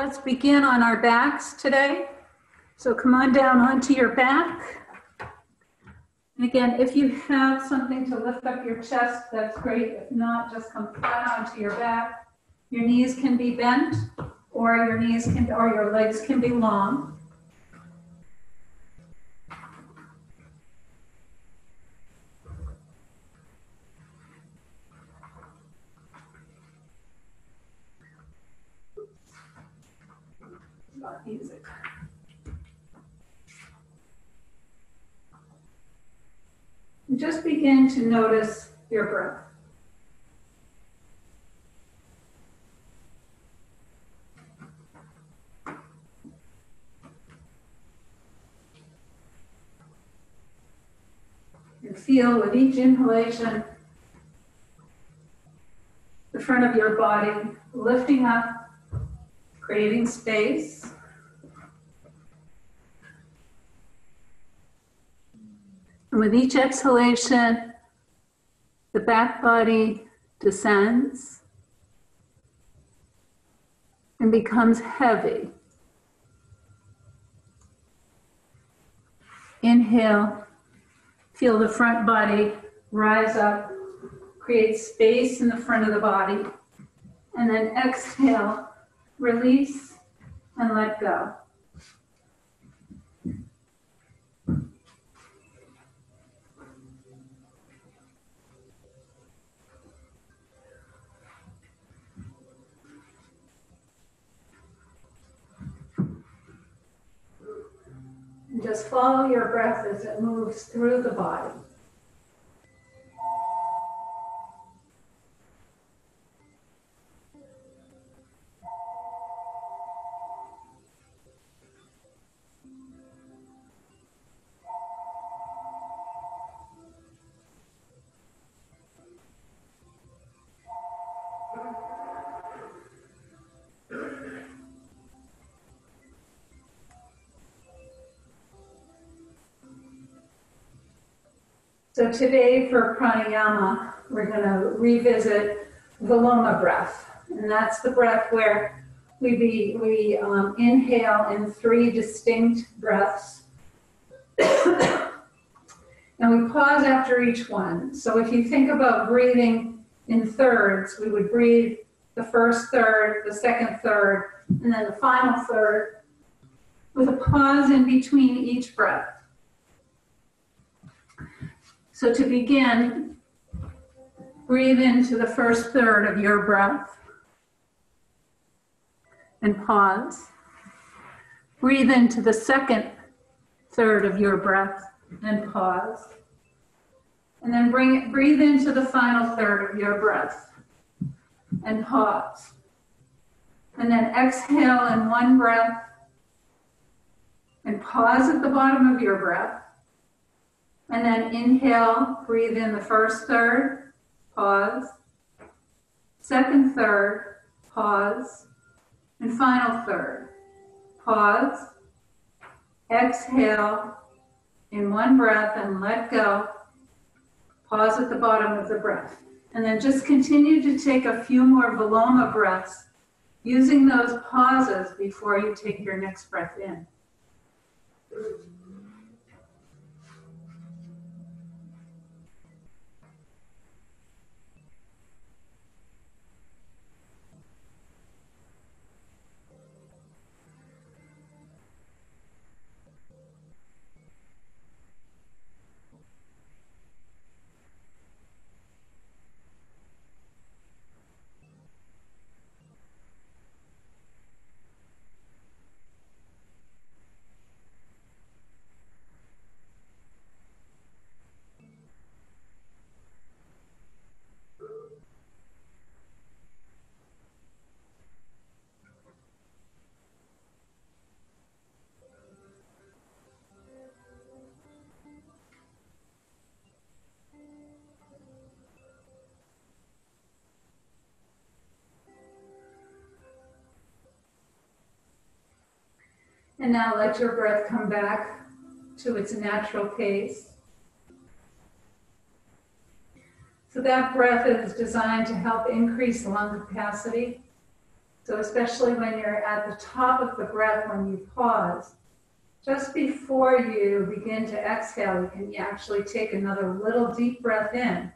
let's begin on our backs today. So come on down onto your back. And again, if you have something to lift up your chest, that's great. If not, just come flat onto your back. Your knees can be bent, or your legs can be long. Music. And just begin to notice your breath. And feel with each inhalation the front of your body lifting up, creating space. And with each exhalation, the back body descends and becomes heavy. Inhale, feel the front body rise up, create space in the front of the body. And then exhale, release and let go. And just follow your breath as it moves through the body. So today for Pranayama, we're going to revisit the Llama Breath. And that's the breath where we inhale in 3 distinct breaths. And we pause after each one. So if you think about breathing in thirds, we would breathe the first third, the second third, and then the final third with a pause in between each breath. So to begin, breathe into the first third of your breath and pause. Breathe into the second third of your breath and pause. And then breathe into the final third of your breath and pause. And then exhale in one breath and pause at the bottom of your breath. And then inhale, breathe in the first third, pause. Second third, pause. And final third, pause. Exhale in one breath and let go. Pause at the bottom of the breath. And then just continue to take a few more Llama breaths using those pauses before you take your next breath in. And now let your breath come back to its natural pace. So that breath is designed to help increase lung capacity So especially when you're at the top of the breath, when you pause, just before you begin to exhale, you can actually take another little deep breath in.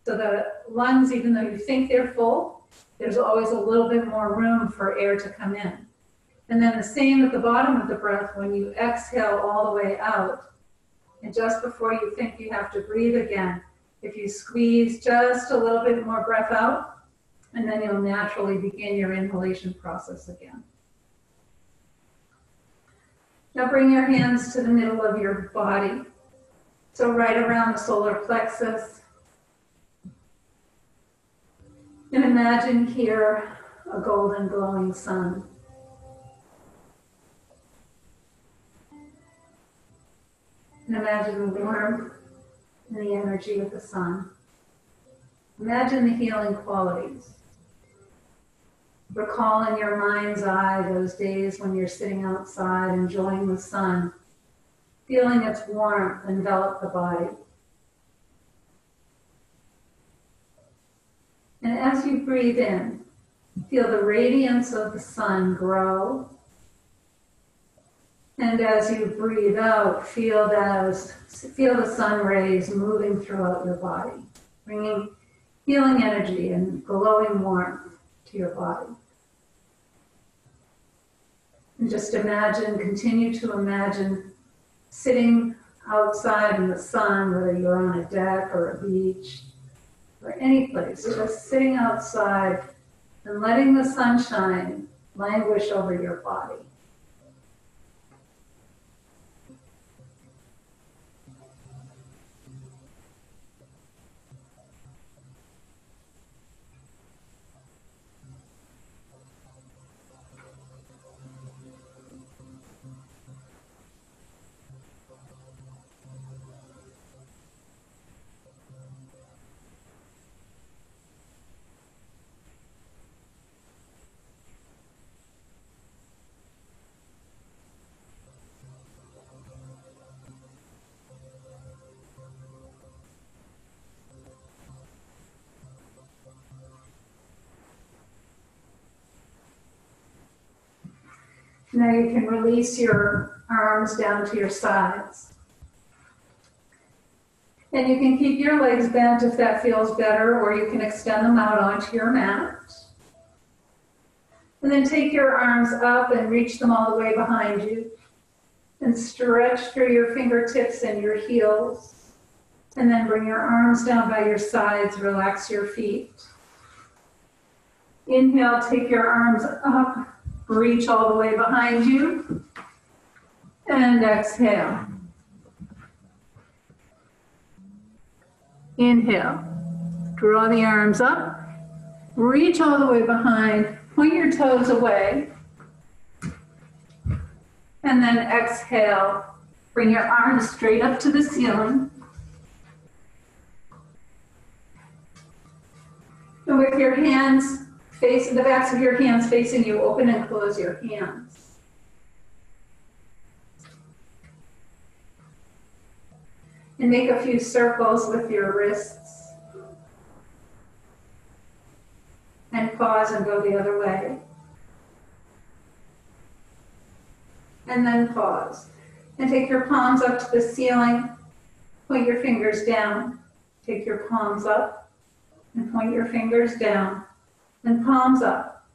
So the lungs, even though you think they're full, there's always a little bit more room for air to come in. And then the same at the bottom of the breath, when you exhale all the way out, and just before you think you have to breathe again, if you squeeze just a little bit more breath out, and then you'll naturally begin your inhalation process again. Now bring your hands to the middle of your body. So right around the solar plexus. And imagine here a golden glowing sun. And imagine the warmth and the energy of the sun. Imagine the healing qualities. Recall in your mind's eye those days when you're sitting outside enjoying the sun, feeling its warmth envelop the body. And as you breathe in, feel the radiance of the sun grow. And as you breathe out, feel the sun rays moving throughout your body, bringing healing energy and glowing warmth to your body. And just continue to imagine sitting outside in the sun, whether you're on a deck or a beach or any place, just sitting outside and letting the sunshine languish over your body. Now you can release your arms down to your sides. And you can keep your legs bent if that feels better, or you can extend them out onto your mat. And then take your arms up and reach them all the way behind you. And stretch through your fingertips and your heels. And then bring your arms down by your sides, relax your feet. Inhale, take your arms up. Reach all the way behind you, and exhale. Inhale, draw the arms up, reach all the way behind, point your toes away, and then exhale, bring your arms straight up to the ceiling. And with your hands the backs of your hands facing you, open and close your hands. And make a few circles with your wrists. And pause and go the other way. And then pause. And take your palms up to the ceiling. Point your fingers down. Take your palms up and point your fingers down. And palms up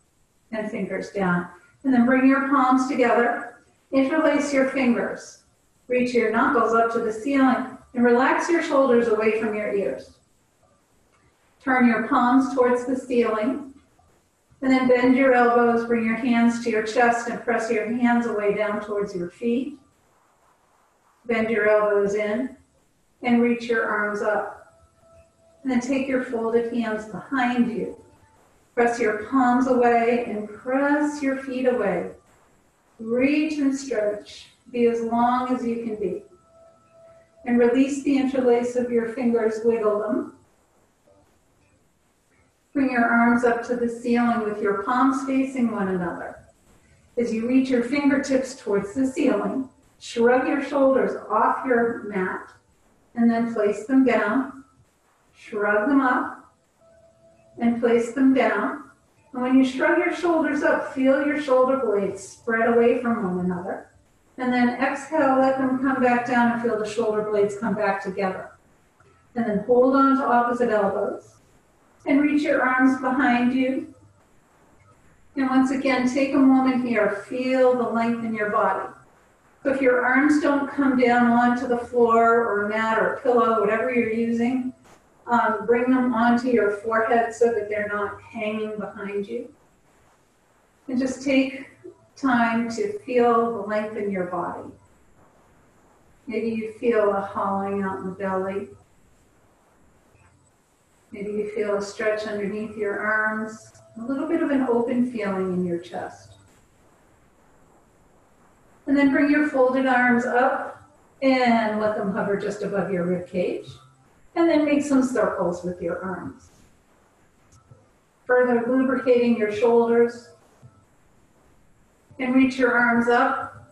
and fingers down. And then bring your palms together. Interlace your fingers. Reach your knuckles up to the ceiling and relax your shoulders away from your ears. Turn your palms towards the ceiling. And then bend your elbows, bring your hands to your chest and press your hands away down towards your feet. Bend your elbows in and reach your arms up. And then take your folded hands behind you. Press your palms away and press your feet away. Reach and stretch. Be as long as you can be. And release the interlace of your fingers, wiggle them. Bring your arms up to the ceiling with your palms facing one another. As you reach your fingertips towards the ceiling, shrug your shoulders off your mat and then place them down. Shrug them up and place them down. And when you shrug your shoulders up, feel your shoulder blades spread away from one another. And then exhale, let them come back down and feel the shoulder blades come back together. And then hold on to opposite elbows. And reach your arms behind you. And once again, take a moment here. Feel the length in your body. So if your arms don't come down onto the floor or mat or pillow, whatever you're using, bring them onto your forehead so that they're not hanging behind you. And just take time to feel the length in your body. Maybe you feel a hollowing out in the belly. Maybe you feel a stretch underneath your arms, a little bit of an open feeling in your chest. And then bring your folded arms up and let them hover just above your rib cage. And then make some circles with your arms. Further lubricating your shoulders. And reach your arms up.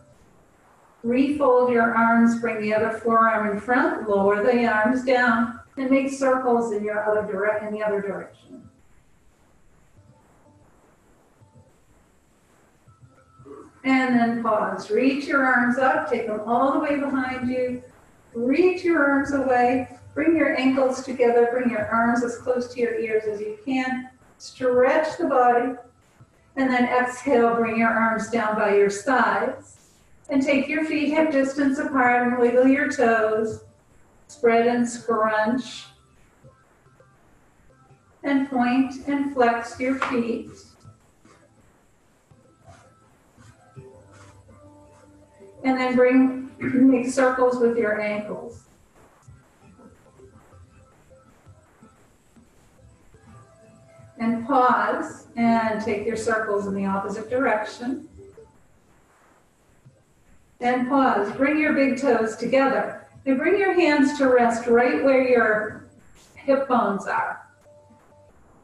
Refold your arms, bring the other forearm in front, lower the arms down, and make circles in the other direction. And then pause. Reach your arms up, take them all the way behind you. Reach your arms away. Bring your ankles together. Bring your arms as close to your ears as you can. Stretch the body. And then exhale, bring your arms down by your sides. And take your feet hip distance apart and wiggle your toes. Spread and scrunch. And point and flex your feet. And then make circles with your ankles. And pause and take your circles in the opposite direction. And pause. Bring your big toes together. And bring your hands to rest right where your hip bones are.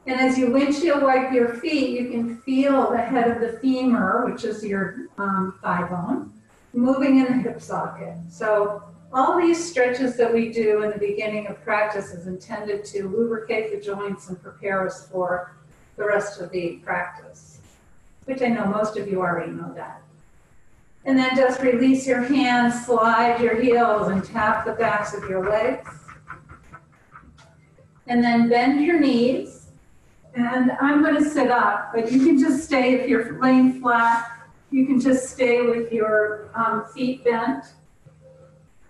And as you windshield wipe your feet, you can feel the head of the femur, which is your thigh bone, moving in the hip socket. So all these stretches that we do in the beginning of practice is intended to lubricate the joints and prepare us for the rest of the practice, which I know most of you already know that. And then just release your hands, slide your heels, and tap the backs of your legs. And then bend your knees. And I'm going to sit up, but you can just stay, if you're laying flat, you can just stay with your feet bent,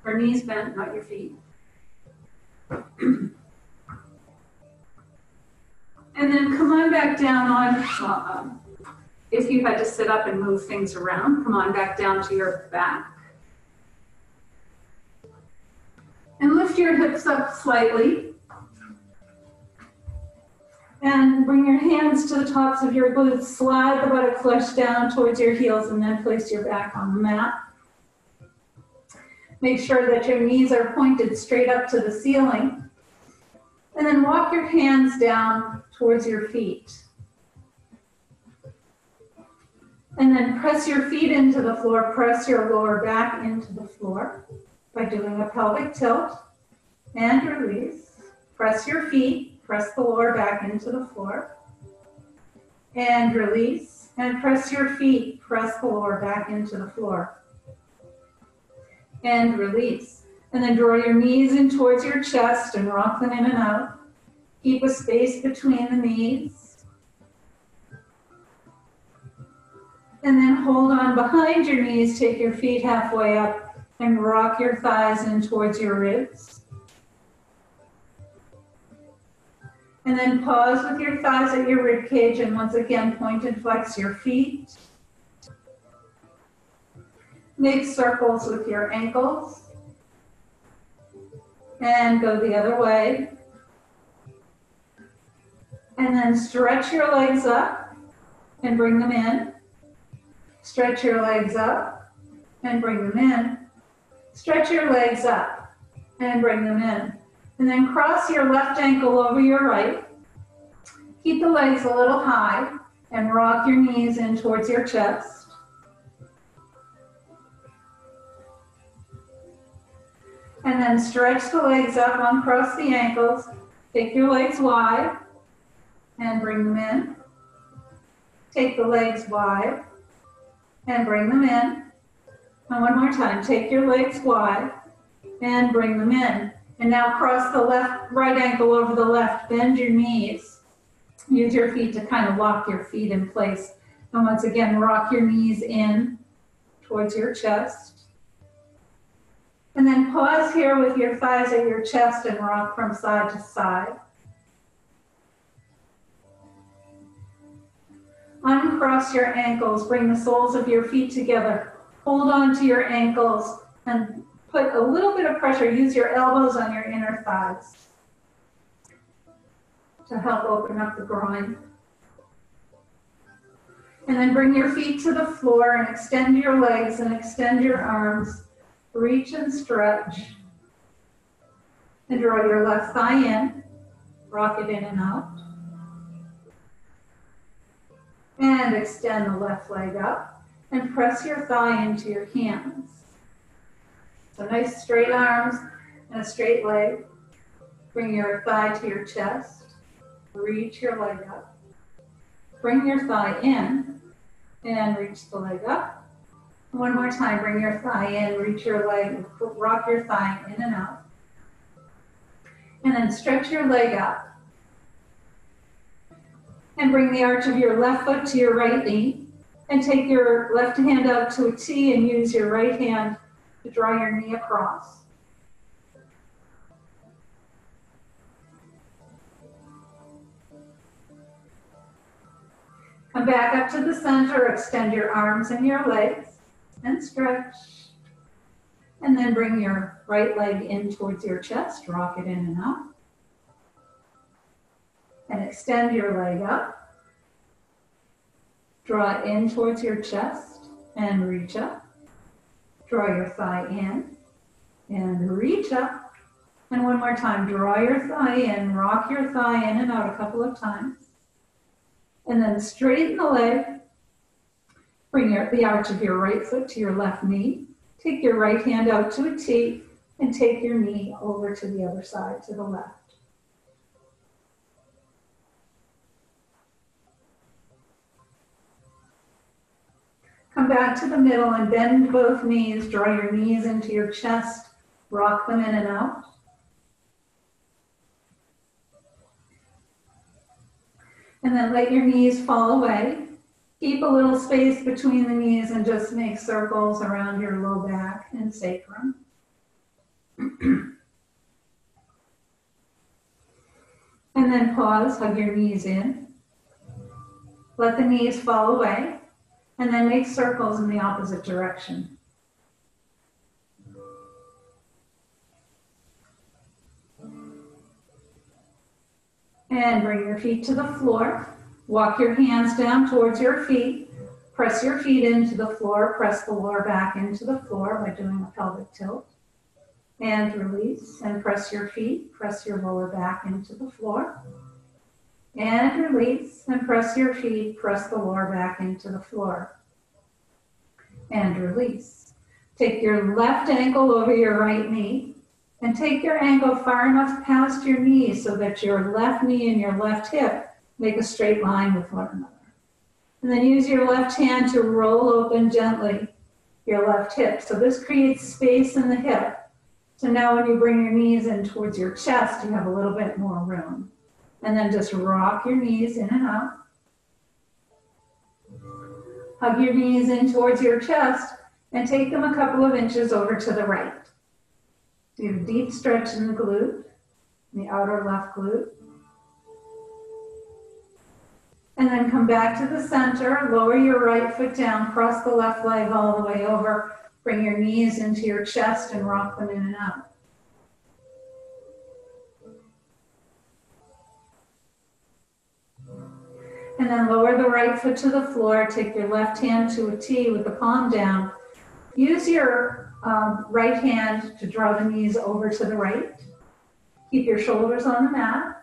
or knees bent, not your feet. And then come on back down on, if you had to sit up and move things around, come on back down to your back. And lift your hips up slightly. And bring your hands to the tops of your glutes. Slide the buttock flesh down towards your heels and then place your back on the mat. Make sure that your knees are pointed straight up to the ceiling. And then walk your hands down towards your feet. And then press your feet into the floor. Press your lower back into the floor by doing a pelvic tilt and release. Press your feet. Press the lower back into the floor. And release. And press your feet. Press the lower back into the floor. And release. And then draw your knees in towards your chest and rock them in and out. Keep a space between the knees. And then hold on behind your knees. Take your feet halfway up and rock your thighs in towards your ribs. And then pause with your thighs at your rib cage and once again point and flex your feet. Make circles with your ankles. And go the other way. And then stretch your legs up and bring them in. Stretch your legs up and bring them in. Stretch your legs up and bring them in. And then cross your left ankle over your right. Keep the legs a little high and rock your knees in towards your chest. And then stretch the legs up, uncross the ankles. Take your legs wide and bring them in. take the legs wide and bring them in. And one more time, take your legs wide and bring them in. And now cross the right ankle over the left, bend your knees. Use your feet to kind of lock your feet in place. And once again, rock your knees in towards your chest. And then pause here with your thighs at your chest and rock from side to side. Uncross your ankles, bring the soles of your feet together. Hold on to your ankles and put a little bit of pressure. Use your elbows on your inner thighs to help open up the groin. And then bring your feet to the floor and extend your legs and extend your arms. Reach and stretch. And draw your left thigh in. Rock it in and out. And extend the left leg up. And press your thigh into your hands. So nice straight arms and a straight leg. Bring your thigh to your chest. Reach your leg up. Bring your thigh in and reach the leg up. One more time, bring your thigh in, reach your leg, rock your thigh in and out. And then stretch your leg up. And bring the arch of your left foot to your right knee. And take your left hand up to a T and use your right hand to draw your knee across. Come back up to the center, extend your arms and your legs, and stretch. And then bring your right leg in towards your chest, rock it in and out. And extend your leg up. Draw it in towards your chest and reach up. Draw your thigh in and reach up. And one more time, draw your thigh in, rock your thigh in and out a couple of times. And then straighten the leg. Bring the arch of your right foot to your left knee. Take your right hand out to a T and take your knee over to the other side, to the left. Come back to the middle and bend both knees. Draw your knees into your chest. Rock them in and out. And then let your knees fall away. Keep a little space between the knees and just make circles around your low back and sacrum. And then pause, hug your knees in. Let the knees fall away. And then make circles in the opposite direction. And bring your feet to the floor. Walk your hands down towards your feet. Press your feet into the floor. Press the lower back into the floor by doing a pelvic tilt. And release. And press your feet. Press your lower back into the floor. And release. And press your feet. Press the lower back into the floor. And release. Take your left ankle over your right knee. And take your ankle far enough past your knee so that your left knee and your left hip make a straight line with one another. And then use your left hand to roll open gently your left hip. So this creates space in the hip. So now when you bring your knees in towards your chest, you have a little bit more room. And then just rock your knees in and out. Hug your knees in towards your chest and take them a couple of inches over to the right. Do a deep stretch in the glute, the outer left glute. And then come back to the center, lower your right foot down, cross the left leg all the way over, bring your knees into your chest and rock them in and out. And then lower the right foot to the floor, take your left hand to a T with the palm down. Use your right hand to draw the knees over to the right. Keep your shoulders on the mat.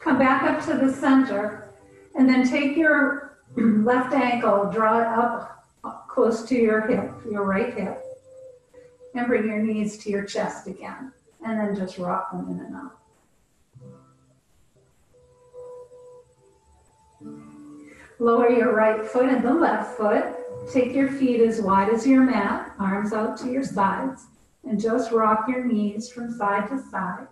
Come back up to the center and then take your left ankle, draw it up close to your hip, your right hip, and bring your knees to your chest again. And then just rock them in and out. Lower your right foot and the left foot. Take your feet as wide as your mat, arms out to your sides, and just rock your knees from side to side.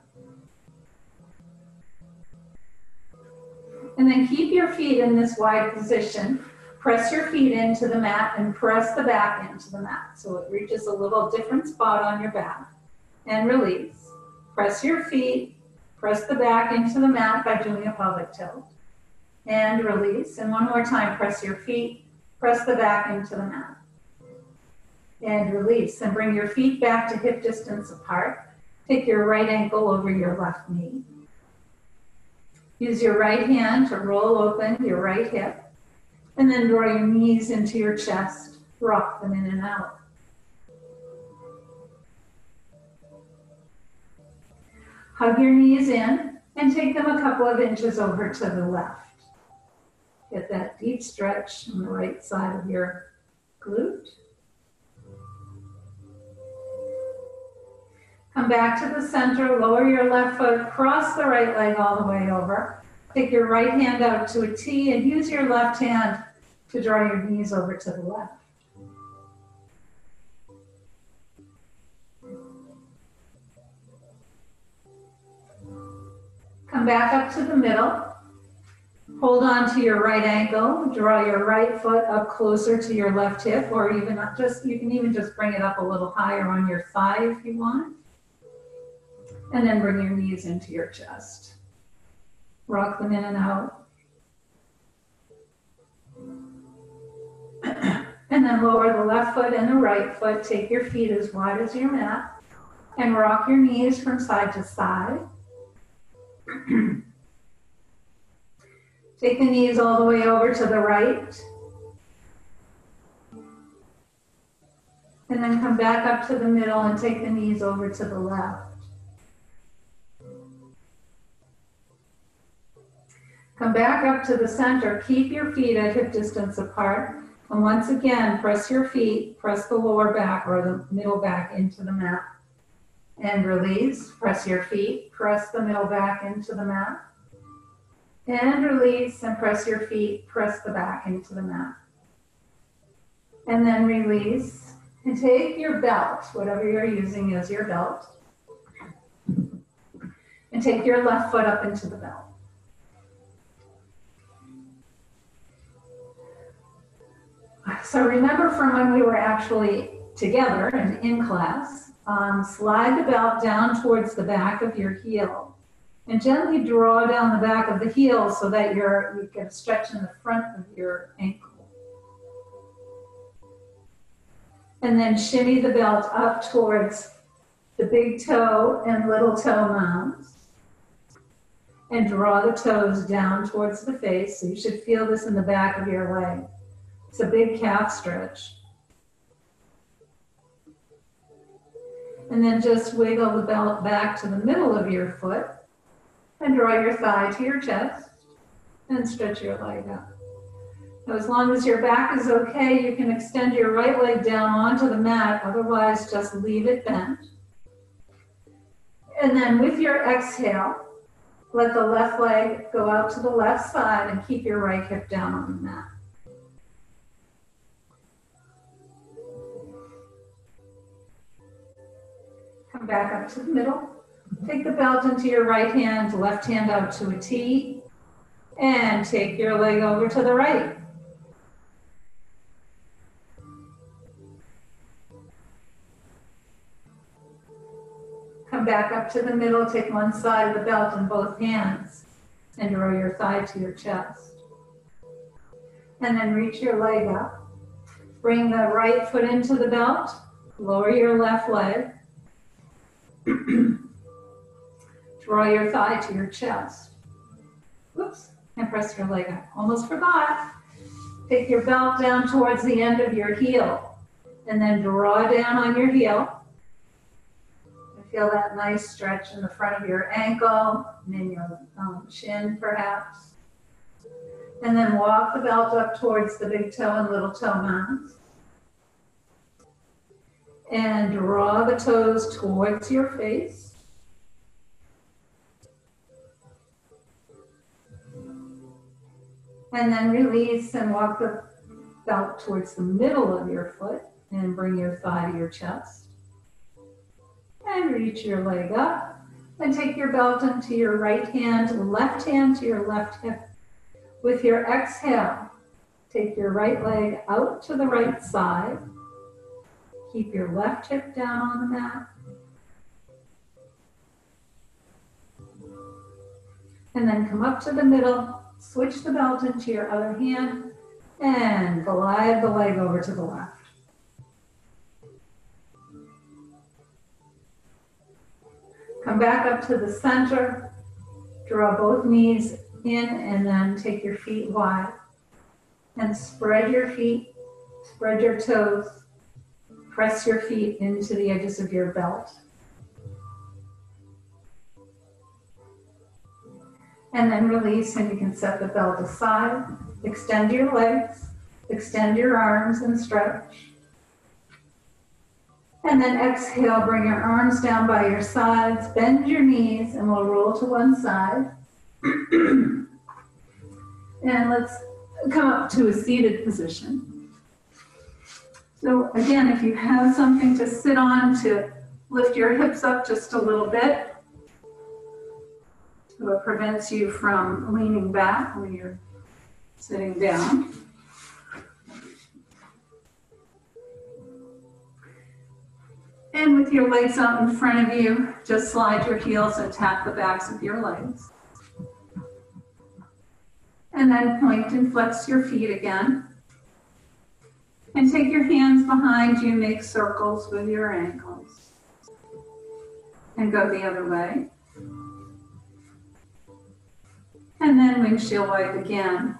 And then keep your feet in this wide position. Press your feet into the mat and press the back into the mat so it reaches a little different spot on your back. And release. Press your feet, press the back into the mat by doing a pelvic tilt. And release. And one more time, press your feet, press the back into the mat. And release. And bring your feet back to hip distance apart. Take your right ankle over your left knee. Use your right hand to roll open your right hip. And then draw your knees into your chest. Rock them in and out. Hug your knees in and take them a couple of inches over to the left. Get that deep stretch on the right side of your glute. Come back to the center, lower your left foot, cross the right leg all the way over. Take your right hand out to a T and use your left hand to draw your knees over to the left. Come back up to the middle. Hold on to your right ankle. Draw your right foot up closer to your left hip, or even you can even just bring it up a little higher on your thigh if you want. And then bring your knees into your chest. Rock them in and out. And then lower the left foot and the right foot. Take your feet as wide as your mat and rock your knees from side to side. Take the knees all the way over to the right. And then come back up to the middle and take the knees over to the left. Come back up to the center. Keep your feet at hip distance apart. And once again, press your feet, press the lower back or the middle back into the mat. And release. Press your feet, press the middle back into the mat. And release and press your feet, press the back into the mat. And then release. And take your belt, whatever you're using as your belt. And take your left foot up into the belt. So remember from when we were actually together and in class, slide the belt down towards the back of your heel and gently draw down the back of the heel so that you get a stretch in the front of your ankle. And then shimmy the belt up towards the big toe and little toe mounds. And draw the toes down towards the face. So you should feel this in the back of your leg. It's a big calf stretch. And then just wiggle the belt back to the middle of your foot and draw your thigh to your chest and stretch your leg out. Now, as long as your back is okay, you can extend your right leg down onto the mat. Otherwise, just leave it bent. And then with your exhale, let the left leg go out to the left side and keep your right hip down on the mat. Come back up to the middle. Take the belt into your right hand, left hand out to a T, and take your leg over to the right. Come back up to the middle, take one side of the belt in both hands, and draw your thigh to your chest. And then reach your leg up. Bring the right foot into the belt, lower your left leg. Draw your thigh to your chest. Whoops, and press your leg up. Almost forgot. Take your belt down towards the end of your heel and then draw down on your heel. And feel that nice stretch in the front of your ankle and in your shin perhaps. And then walk the belt up towards the big toe and little toe mounds. And draw the toes towards your face. And then release and walk the belt towards the middle of your foot and bring your thigh to your chest. And reach your leg up and take your belt into your right hand, left hand to your left hip. With your exhale, take your right leg out to the right side. Keep your left hip down on the mat. And then come up to the middle, switch the belt into your other hand, and glide the leg over to the left. Come back up to the center, draw both knees in, and then take your feet wide. And spread your feet, spread your toes, press your feet into the edges of your belt. And then release, and you can set the belt aside. Extend your legs, extend your arms and stretch. And then exhale, bring your arms down by your sides, bend your knees, and we'll roll to one side. And let's come up to a seated position. So again, if you have something to sit on to lift your hips up just a little bit, so it prevents you from leaning back when you're sitting down. And with your legs out in front of you, just slide your heels and tap the backs of your legs. And then point and flex your feet again. And take your hands behind you, make circles with your ankles. And go the other way. And then windshield wipe again.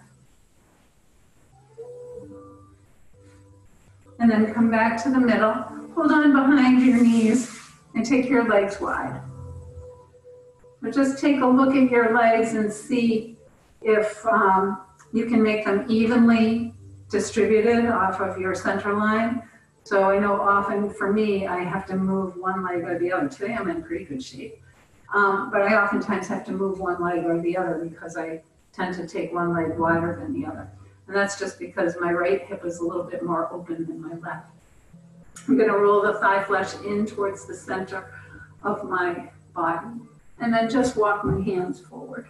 And then come back to the middle. Hold on behind your knees and take your legs wide. But just take a look at your legs and see if you can make them evenly distributed off of your center line. So I know often for me, I have to move one leg or the other. Today I'm in pretty good shape. But I oftentimes have to move one leg or the other because I tend to take one leg wider than the other. And that's just because my right hip is a little bit more open than my left. I'm going to roll the thigh flesh in towards the center of my body. And then just walk my hands forward.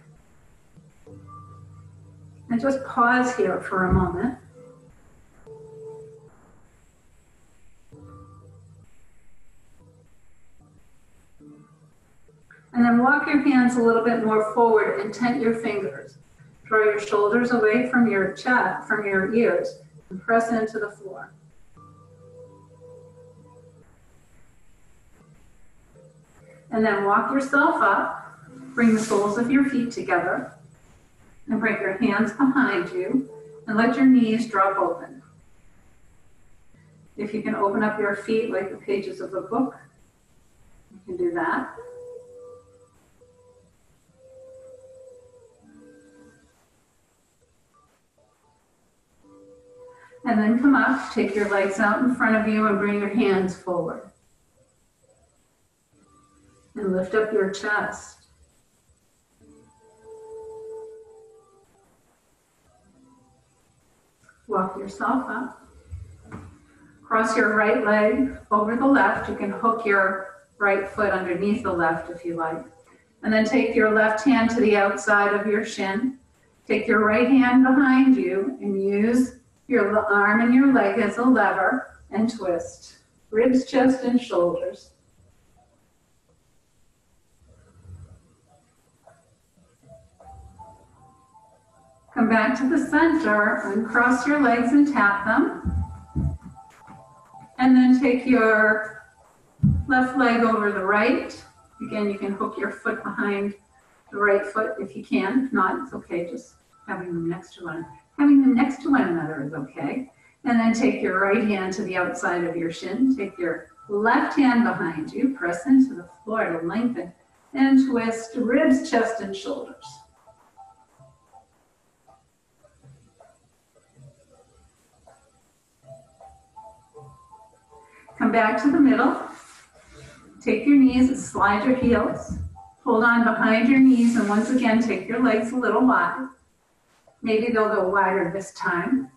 And just pause here for a moment. And then walk your hands a little bit more forward and tent your fingers. Draw your shoulders away from your chest, from your ears, and press into the floor. And then walk yourself up, bring the soles of your feet together, and bring your hands behind you, and let your knees drop open. If you can open up your feet like the pages of a book, you can do that. And then come up, take your legs out in front of you and bring your hands forward. And lift up your chest. Walk yourself up. Cross your right leg over the left. You can hook your right foot underneath the left if you like. And then take your left hand to the outside of your shin. Take your right hand behind you and use your arm and your leg as a lever and twist. Ribs, chest, and shoulders. Come back to the center and cross your legs and tap them. And then take your left leg over the right. Again, you can hook your foot behind the right foot if you can. If not, it's okay, just having them next to one. Having them next to one another is okay. And then take your right hand to the outside of your shin. Take your left hand behind you. Press into the floor to lengthen and twist ribs, chest, and shoulders. Come back to the middle. Take your knees and slide your heels. Hold on behind your knees and once again take your legs a little wide. Maybe they'll go wider this time.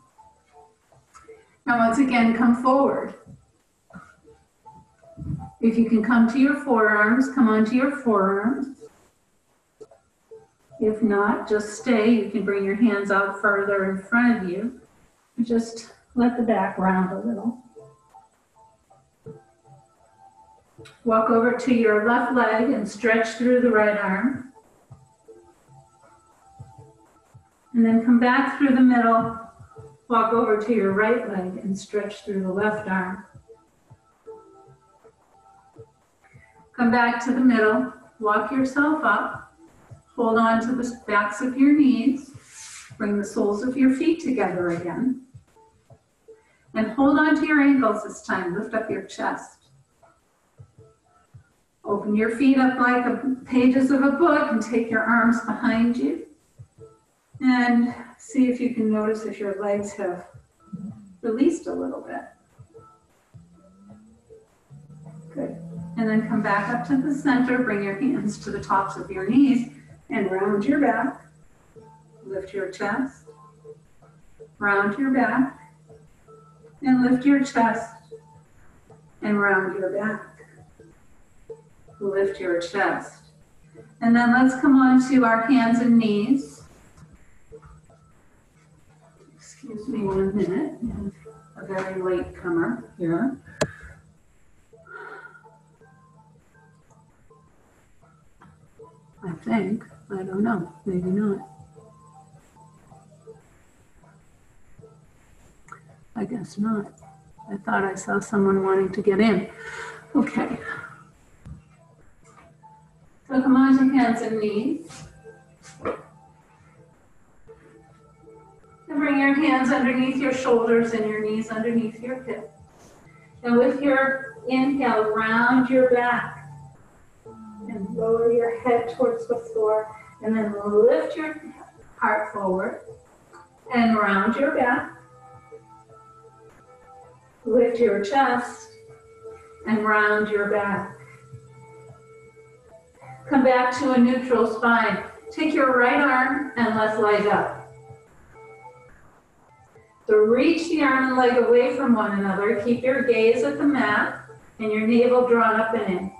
Now once again, come forward. If you can come to your forearms, come onto your forearms. If not, just stay. You can bring your hands out further in front of you. Just let the back round a little. Walk over to your left leg and stretch through the right arm. And then come back through the middle. Walk over to your right leg and stretch through the left arm. Come back to the middle. Walk yourself up. Hold on to the backs of your knees. Bring the soles of your feet together again. And hold on to your ankles this time. Lift up your chest. Open your feet up like pages of a book and take your arms behind you. And see if you can notice if your legs have released a little bit. Good. And then come back up to the center. Bring your hands to the tops of your knees and round your back. Lift your chest. Round your back. And lift your chest. And round your back. Lift your chest. And then let's come on to our hands and knees. Excuse me 1 minute. A very late comer here. I think. I don't know. Maybe not. I guess not. I thought I saw someone wanting to get in. Okay. So come on to hands and knees. And bring your hands underneath your shoulders and your knees underneath your hips. And with your inhale, round your back. And lower your head towards the floor. And then lift your heart forward. And round your back. Lift your chest. And round your back. Come back to a neutral spine. Take your right arm and left leg up. So reach the arm and leg away from one another. Keep your gaze at the mat and your navel drawn up and in.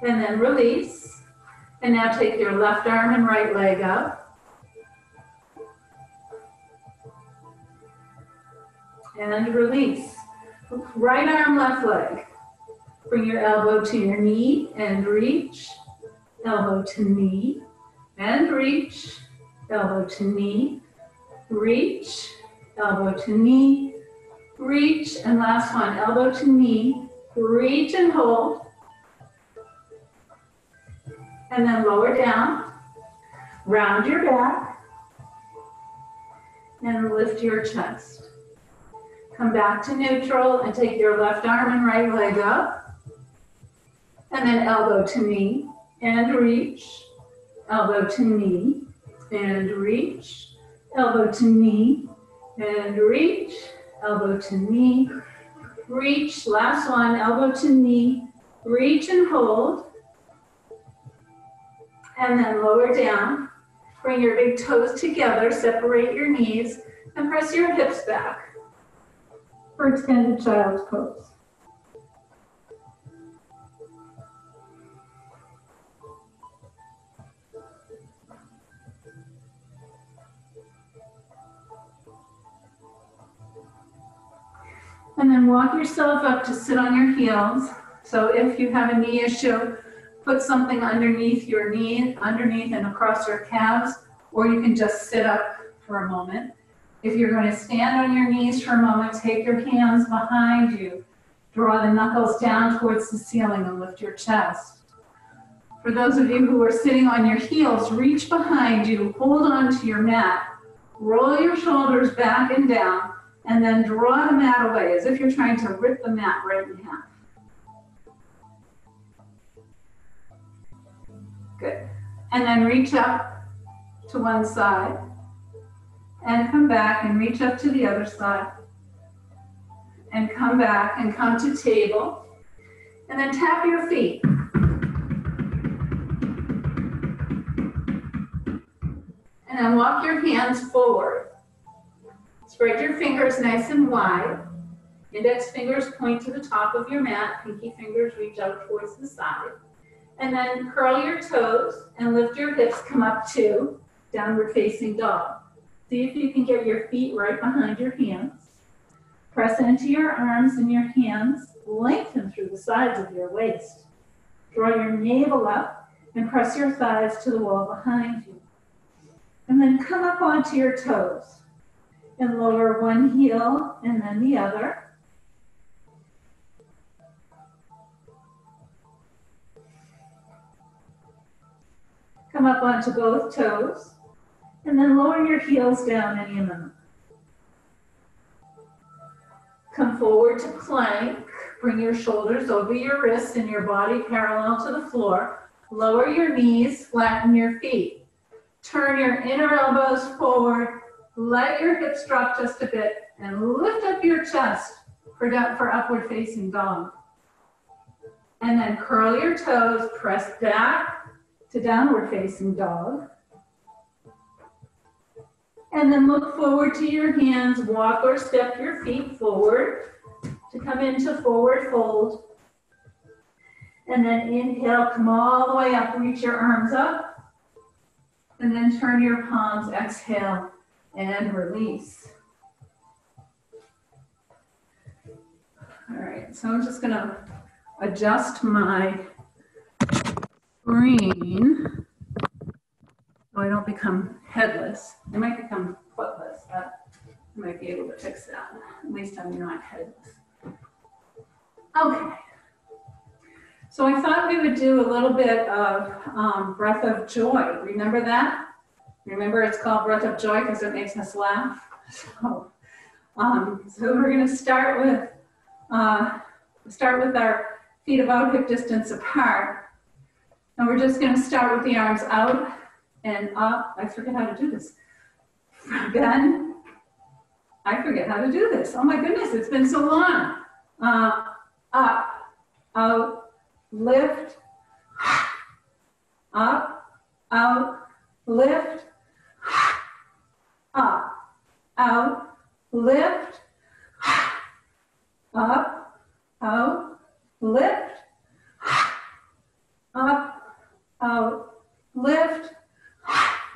And then release. And now take your left arm and right leg up. And release. Right arm, left leg. Bring your elbow to your knee and reach. Elbow to knee and reach. Elbow to knee. Reach. Elbow to knee. Reach. And last one, elbow to knee. Reach and hold. And then lower down. Round your back. And lift your chest. Come back to neutral and take your left arm and right leg up. And then elbow to knee and reach, elbow to knee and reach, elbow to knee and reach, elbow to knee, reach, last one, elbow to knee, reach and hold, and then lower down. Bring your big toes together, separate your knees, and press your hips back for extended child's pose. And then walk yourself up to sit on your heels. So if you have a knee issue, put something underneath your knee, underneath and across your calves, or you can just sit up for a moment. If you're going to stand on your knees for a moment, take your hands behind you. Draw the knuckles down towards the ceiling and lift your chest. For those of you who are sitting on your heels, reach behind you, hold on to your mat, roll your shoulders back and down, and then draw the mat away as if you're trying to rip the mat right in half. Good. And then reach up to one side and come back and reach up to the other side and come back and come to table and then tap your feet. And then walk your hands forward. Spread your fingers nice and wide. Index fingers point to the top of your mat. Pinky fingers reach out towards the side. And then curl your toes and lift your hips, come up to downward facing dog. See if you can get your feet right behind your hands. Press into your arms and your hands. Lengthen through the sides of your waist. Draw your navel up and press your thighs to the wall behind you. And then come up onto your toes and lower one heel and then the other. Come up onto both toes and then lower your heels down any amount. Come forward to plank. Bring your shoulders over your wrists and your body parallel to the floor. Lower your knees, flatten your feet. Turn your inner elbows forward. Let your hips drop just a bit and lift up your chest for upward facing dog. And then curl your toes, press back to downward facing dog. And then look forward to your hands, walk or step your feet forward to come into forward fold. And then inhale, come all the way up, reach your arms up. And then turn your palms, exhale, and release. All right, so I'm just gonna adjust my screen so I don't become headless. I might become footless, but I might be able to fix that. At least I'm not headless. Okay. So I thought we would do a little bit of breath of joy. Remember that? Remember it's called breath of joy because it makes us laugh. So we're going to start with our feet about hip distance apart. And we're just going to start with the arms out and up. I forget how to do this. Bend. I forget how to do this. Oh my goodness, it's been so long. Up, out, lift, up, out, lift, up, out, lift, up, out, lift, up, out, lift.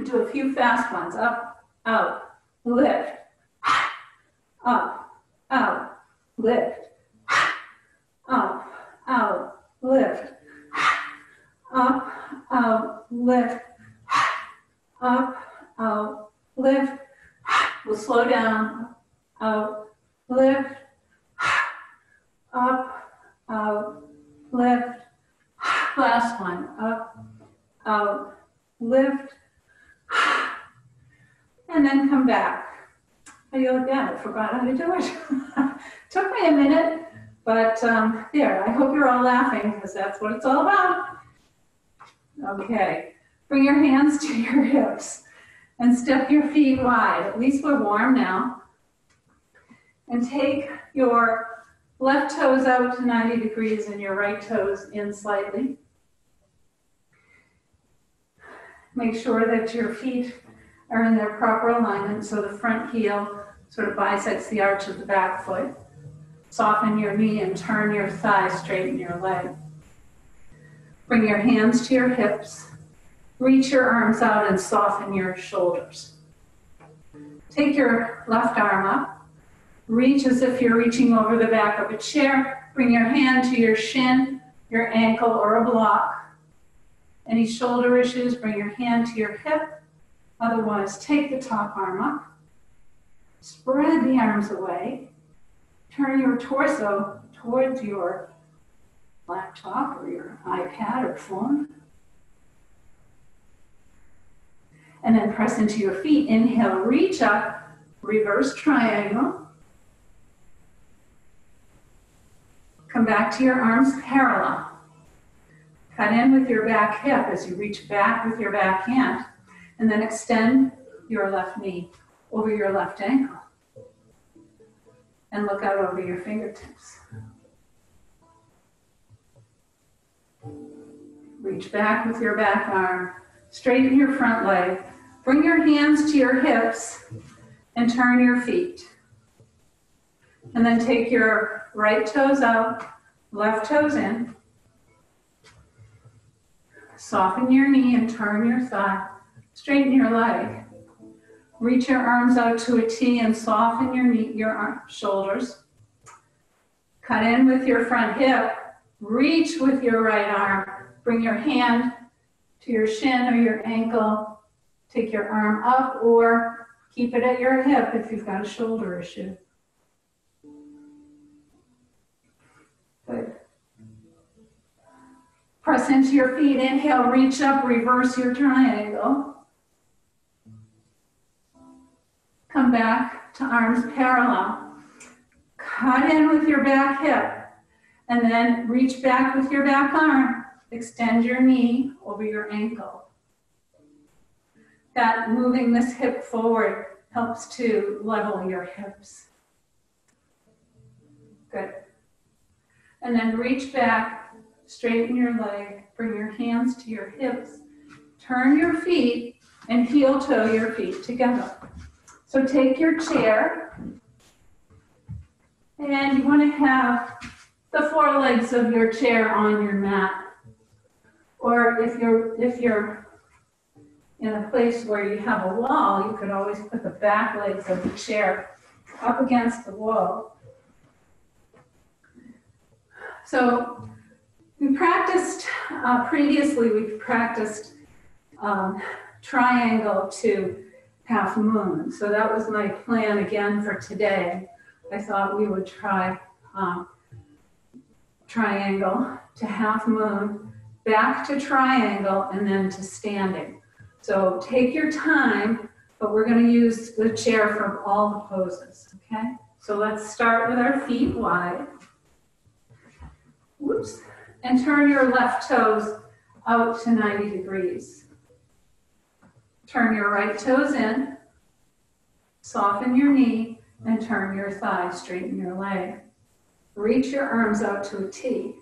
Do a few fast ones. Up, out, lift, up, out, lift, up, out, lift, up, out, lift, up, out, lift. We'll slow down. Out, lift, up, out, lift. Last one. Up, out, lift. And then come back. Oh, you look at it, forgot how to do it. Took me a minute, but there, I hope you're all laughing because that's what it's all about. Okay, bring your hands to your hips and step your feet wide. At least we're warm now. And take your left toes out to 90 degrees and your right toes in slightly. Make sure that your feet are in their proper alignment so the front heel sort of bisects the arch of the back foot. Soften your knee and turn your thigh, straighten your leg. Bring your hands to your hips. Reach your arms out and soften your shoulders. Take your left arm up. Reach as if you're reaching over the back of a chair. Bring your hand to your shin, your ankle, or a block. Any shoulder issues, bring your hand to your hip. Otherwise, take the top arm up. Spread the arms away. Turn your torso towards your laptop or your iPad or phone. And then press into your feet. Inhale, reach up, reverse triangle. Come back to your arms parallel. Cut in with your back hip as you reach back with your back hand. And then extend your left knee over your left ankle. And look out over your fingertips. Reach back with your back arm. Straighten your front leg. bring your hands to your hips and turn your feet. And then take your right toes out, left toes in. Soften your knee and turn your thigh. Straighten your leg. Reach your arms out to a T and soften your shoulders. Cut in with your front hip. Reach with your right arm. Bring your hand to your shin or your ankle. Take your arm up or keep it at your hip if you've got a shoulder issue. Good. Press into your feet. Inhale, reach up, reverse your triangle. Come back to arms parallel. Cut in with your back hip. And then reach back with your back arm. Extend your knee over your ankle. That moving this hip forward helps to level your hips. Good. And then reach back, straighten your leg, bring your hands to your hips, turn your feet, and heel toe your feet together. So take your chair, and you want to have the forelegs of your chair on your mat. Or if you're in a place where you have a wall, you could always put the back legs of the chair up against the wall. So we practiced, previously we've practiced triangle to half moon. So that was my plan again for today. I thought we would try triangle to half moon, back to triangle, and then to standing. So take your time, but we're going to use the chair for all the poses, okay? So let's start with our feet wide. Whoops. And turn your left toes out to 90 degrees. Turn your right toes in, soften your knee, and turn your thigh, straighten your leg. Reach your arms out to a T.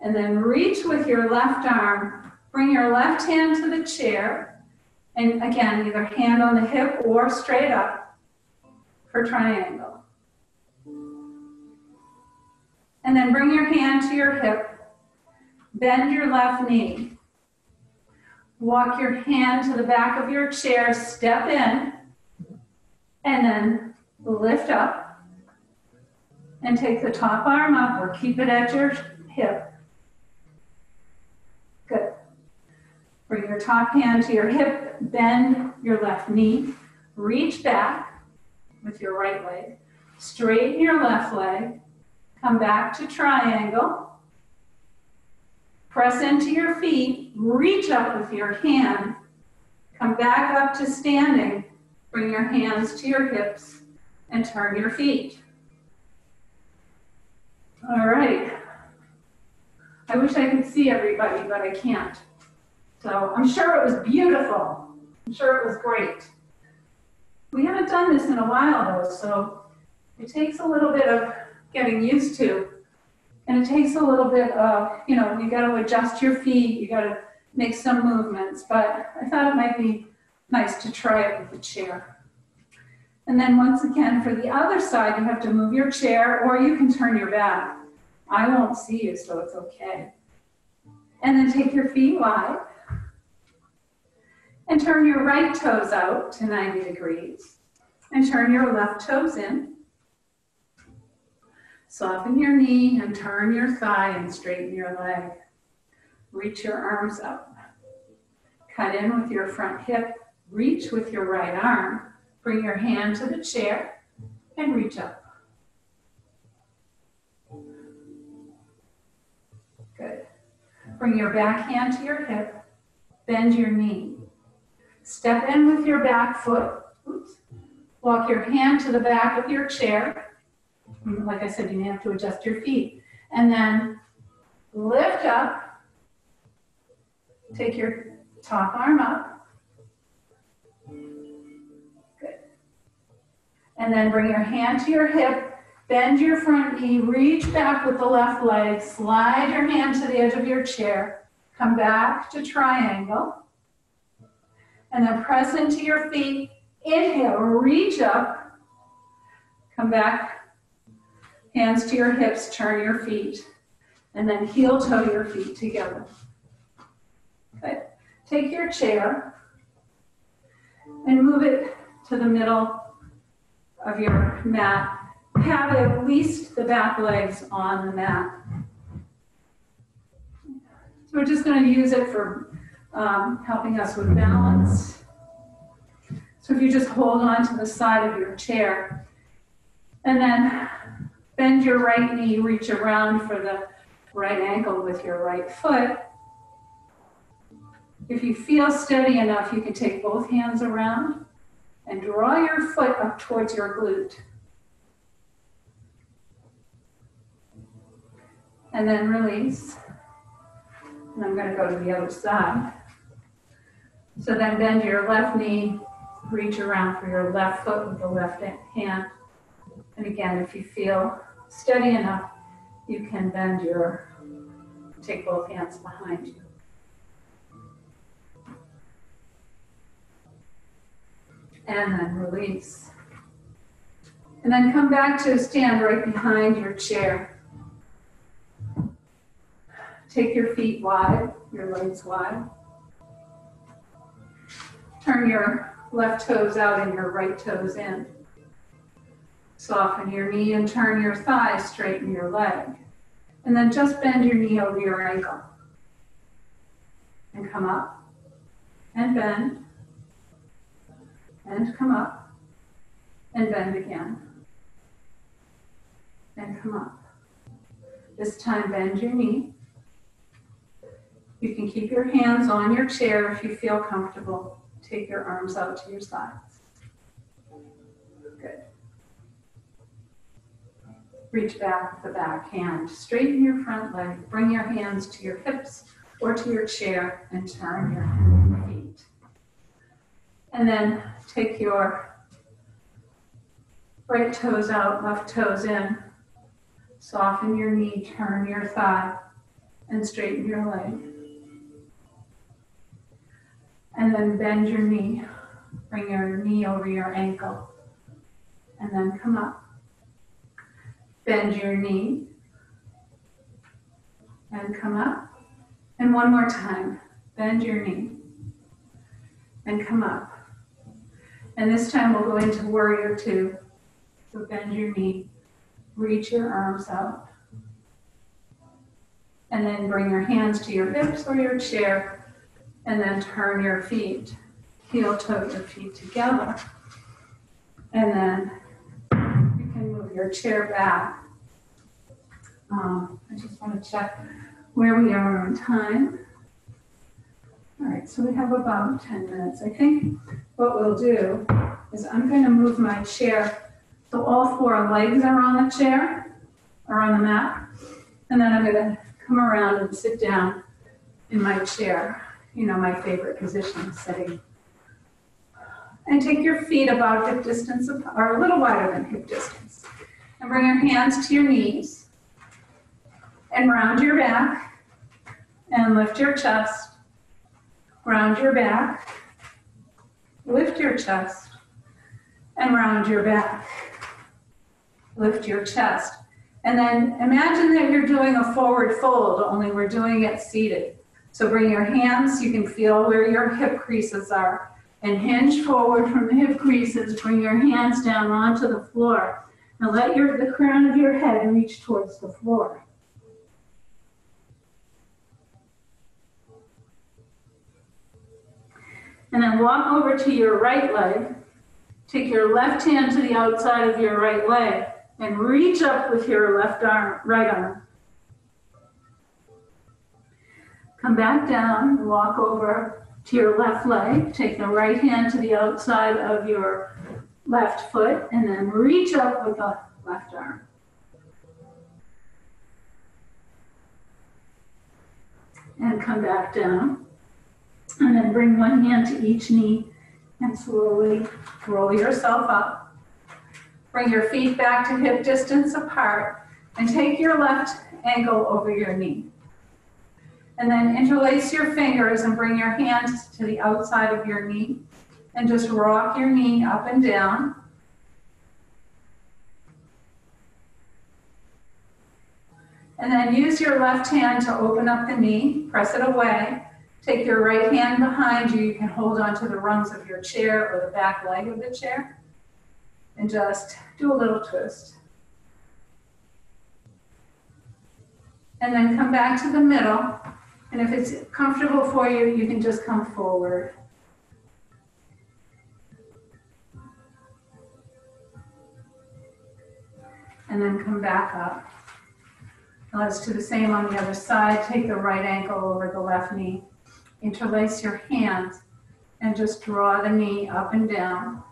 And then reach with your left arm, bring your left hand to the chair, and again, either hand on the hip or straight up for triangle. And then bring your hand to your hip, bend your left knee. Walk your hand to the back of your chair, step in, and then lift up. And take the top arm up or keep it at your hip. Good. Bring your top hand to your hip, bend your left knee, reach back with your right leg, straighten your left leg, come back to triangle, press into your feet, reach up with your hand, come back up to standing, bring your hands to your hips, and turn your feet. All right. I wish I could see everybody, but I can't. So I'm sure it was beautiful. I'm sure it was great. We haven't done this in a while though, so it takes a little bit of getting used to. And it takes a little bit of, you got to adjust your feet, you got to make some movements, but I thought it might be nice to try it with the chair. And then once again, for the other side, you have to move your chair or you can turn your back. I won't see you, so it's okay. And then take your feet wide and turn your right toes out to 90 degrees and turn your left toes in. Soften your knee and turn your thigh and straighten your leg. Reach your arms up. Cut in with your front hip. Reach with your right arm. Bring your hand to the chair and reach up. Good. Bring your back hand to your hip. Bend your knee. Step in with your back foot. Oops. Walk your hand to the back of your chair. Like I said, you may have to adjust your feet. And then lift up. Take your top arm up. And then bring your hand to your hip, bend your front knee, reach back with the left leg, slide your hand to the edge of your chair, come back to triangle, And then press into your feet. Inhale, reach up. Come back. Hands to your hips, turn your feet. And then heel toe your feet together. Good. Take your chair and move it to the middle of your mat. Have at least the back legs on the mat. So we're just going to use it for helping us with balance. So if you just hold on to the side of your chair and then bend your right knee, reach around for the right ankle with your right foot. If you feel steady enough, you can take both hands around and draw your foot up towards your glute. And then release. And I'm going to go to the other side. So then bend your left knee, reach around for your left foot with the left hand. And again, if you feel steady enough, you can take both hands behind you. And then release. And then come back to a stand right behind your chair. Take your feet wide, your legs wide. Turn your left toes out and your right toes in. Soften your knee and turn your thigh, straighten your leg. And then just bend your knee over your ankle. And come up. And bend. And come up. And bend again. And come up. This time bend your knee. You can keep your hands on your chair if you feel comfortable. Take your arms out to your sides. Good. Reach back with the back hand. Straighten your front leg. Bring your hands to your hips or to your chair and turn your feet. And then take your right toes out, left toes in. Soften your knee, turn your thigh, and straighten your leg. And then bend your knee. Bring your knee over your ankle. And then come up. Bend your knee. And come up. And one more time. Bend your knee. And come up. And this time we'll go into warrior two. So bend your knee. Reach your arms out. And then bring your hands to your hips or your chair. And then turn your feet, heel toe your feet together. And then you can move your chair back. I just want to check where we are on time. All right, so we have about 10 minutes. I think what we'll do is I'm going to move my chair so all four legs are on the chair, or on the mat. And then I'm going to come around and sit down in my chair. You know, my favorite position, sitting. And take your feet about hip distance, or a little wider than hip distance. And bring your hands to your knees. And round your back. And lift your chest. Round your back. Lift your chest. And round your back. Lift your chest. And then imagine that you're doing a forward fold, only we're doing it seated. So bring your hands, you can feel where your hip creases are, and hinge forward from the hip creases. Bring your hands down onto the floor. Now let the crown of your head reach towards the floor. And then walk over to your right leg. Take your left hand to the outside of your right leg and reach up with your right arm. Come back down and walk over to your left leg. Take the right hand to the outside of your left foot and then reach up with the left arm. And come back down. And then bring one hand to each knee and slowly roll yourself up. Bring your feet back to hip distance apart and take your left ankle over your knee. And then interlace your fingers and bring your hands to the outside of your knee. And just rock your knee up and down. And then use your left hand to open up the knee. Press it away. Take your right hand behind you. You can hold onto the rungs of your chair or the back leg of the chair. And just do a little twist. And then come back to the middle. And if it's comfortable for you, you can just come forward. And then come back up. Now let's do the same on the other side. Take the right ankle over the left knee. Interlace your hands and just draw the knee up and down.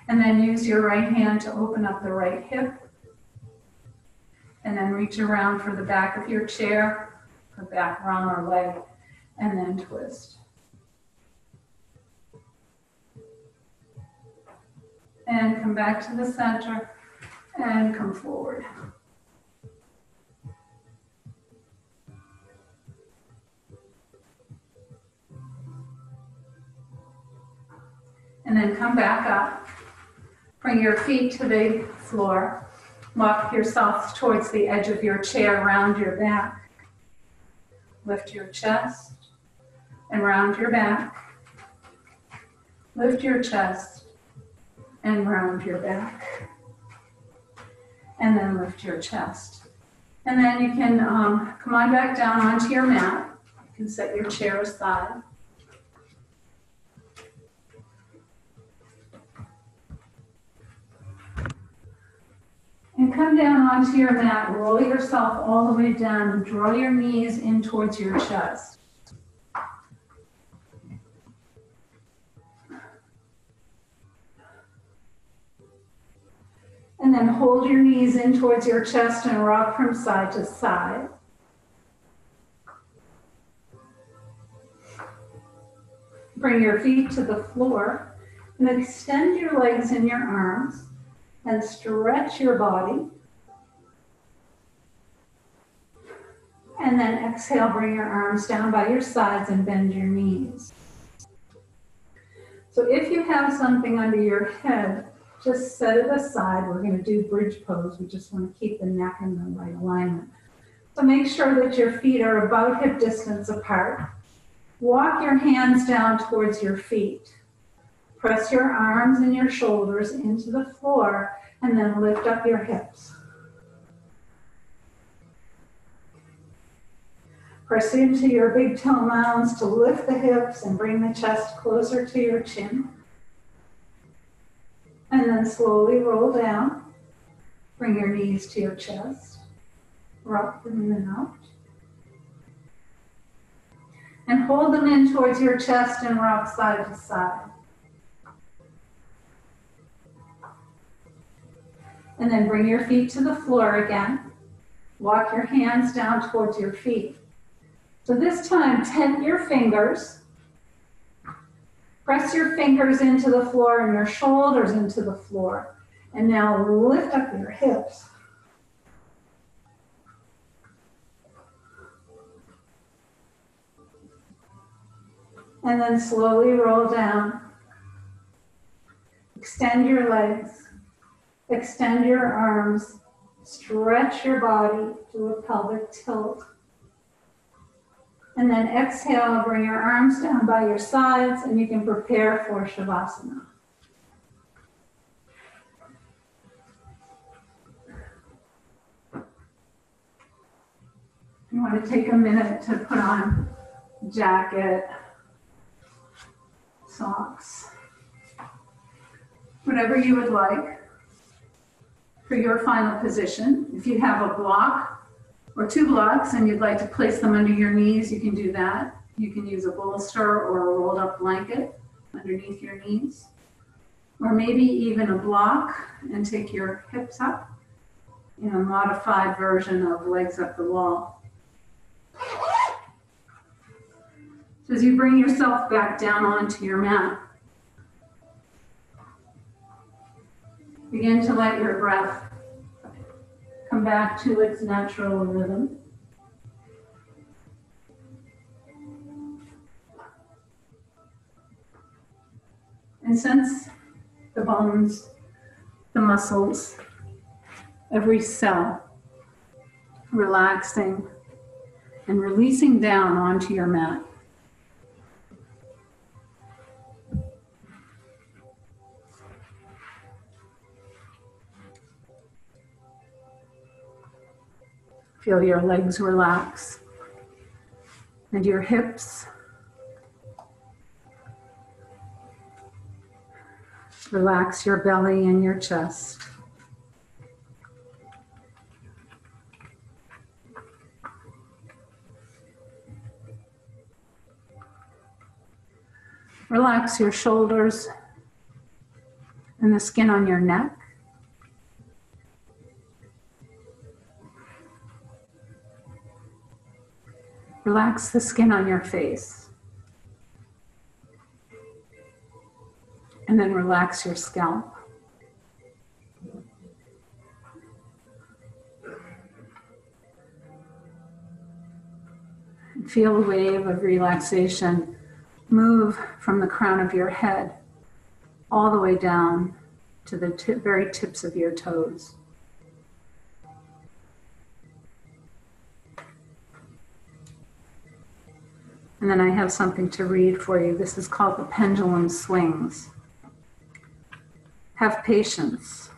And then use your right hand to open up the right hip. And then reach around for the back of your chair, the back rung or leg, and then twist. And come back to the center and come forward. And then come back up. Bring your feet to the floor. Walk yourself towards the edge of your chair, round your back. Lift your chest and round your back. Lift your chest and round your back. And then lift your chest. And then you can come on back down onto your mat. You can set your chair aside. And come down onto your mat, roll yourself all the way down and draw your knees in towards your chest. And then hold your knees in towards your chest and rock from side to side. Bring your feet to the floor and extend your legs and your arms. And stretch your body. And then exhale, bring your arms down by your sides and bend your knees. So if you have something under your head, just set it aside. We're going to do bridge pose. We just want to keep the neck in the right alignment. So make sure that your feet are about hip distance apart. Walk your hands down towards your feet. Press your arms and your shoulders into the floor and then lift up your hips. Press into your big toe mounds to lift the hips and bring the chest closer to your chin. And then slowly roll down. Bring your knees to your chest. Rock them in and out. And hold them in towards your chest and rock side to side. And then bring your feet to the floor again. Walk your hands down towards your feet. So this time, tent your fingers. Press your fingers into the floor and your shoulders into the floor. And now lift up your hips. And then slowly roll down. Extend your legs. Extend your arms, stretch your body, do a pelvic tilt. And then exhale, bring your arms down by your sides and you can prepare for Shavasana. You want to take a minute to put on a jacket, socks, whatever you would like. For your final position. If you have a block or two blocks and you'd like to place them under your knees, you can do that. You can use a bolster or a rolled up blanket underneath your knees. Or maybe even a block and take your hips up in a modified version of legs up the wall. So as you bring yourself back down onto your mat, begin to let your breath come come back to its natural rhythm. And sense the bones, the muscles, every cell relaxing and releasing down onto your mat. Feel your legs relax and your hips. Relax your belly and your chest. Relax your shoulders and the skin on your neck. Relax the skin on your face. And then relax your scalp. And feel a wave of relaxation move from the crown of your head all the way down to the very tips of your toes. And then I have something to read for you. This is called the Pendulum Swings. Have patience.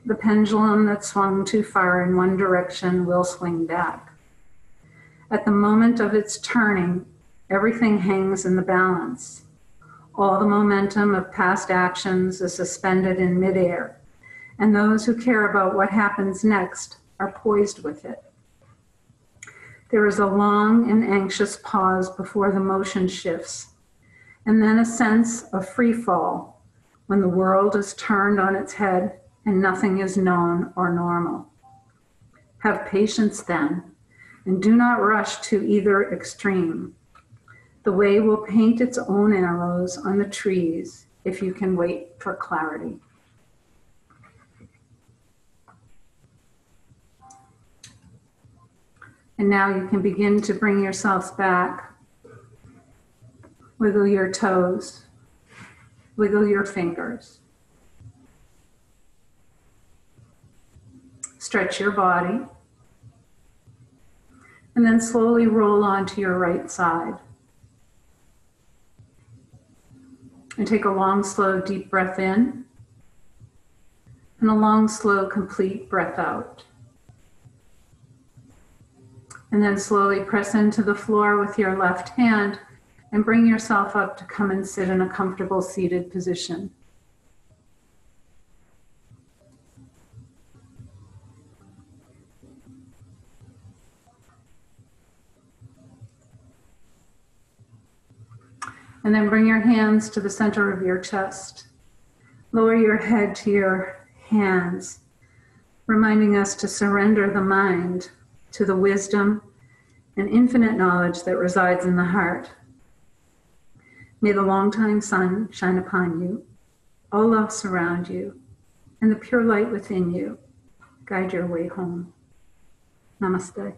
The pendulum that swung too far in one direction will swing back. At the moment of its turning, everything hangs in the balance. All the momentum of past actions is suspended in midair, and those who care about what happens next are poised with it. There is a long and anxious pause before the motion shifts, and then a sense of free fall when the world is turned on its head and nothing is known or normal. Have patience then, and do not rush to either extreme. The way will paint its own arrows on the trees if you can wait for clarity. And now you can begin to bring yourselves back. Wiggle your toes. Wiggle your fingers. Stretch your body. And then slowly roll onto your right side. And take a long, slow, deep breath in. And a long, slow, complete breath out. And then slowly press into the floor with your left hand and bring yourself up to come and sit in a comfortable seated position. And then bring your hands to the center of your chest. Lower your head to your hands, reminding us to surrender the mind to the wisdom and infinite knowledge that resides in the heart. May the long-time sun shine upon you, all love surround you, and the pure light within you guide your way home. Namaste.